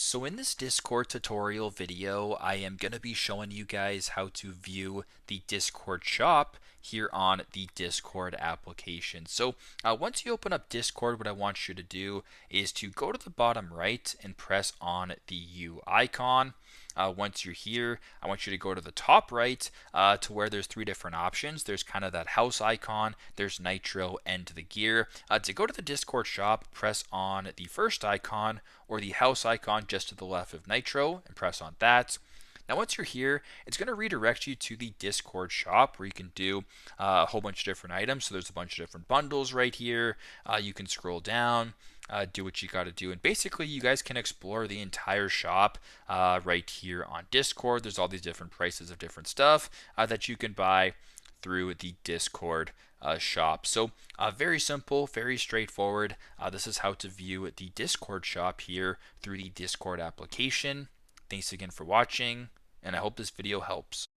So in this Discord tutorial video, I am going to be showing you guys how to view the Discord shop here on the Discord application. So once you open up Discord, what I want you to do is to go to the bottom right and press on the U icon. Once you're here, I want you to go to the top right to where there's three different options. There's kind of that house icon, there's Nitro, and the gear. To go to the Discord shop, press on the first icon or the house icon just to the left of Nitro and press on that. Now, once you're here, it's going to redirect you to the Discord shop where you can do a whole bunch of different items. So there's a bunch of different bundles right here. You can scroll down, do what you got to do. And basically, you guys can explore the entire shop right here on Discord. There's all these different prices of different stuff that you can buy through the Discord shop. So very simple, very straightforward. This is how to view the Discord shop here through the Discord application. Thanks again for watching, and I hope this video helps.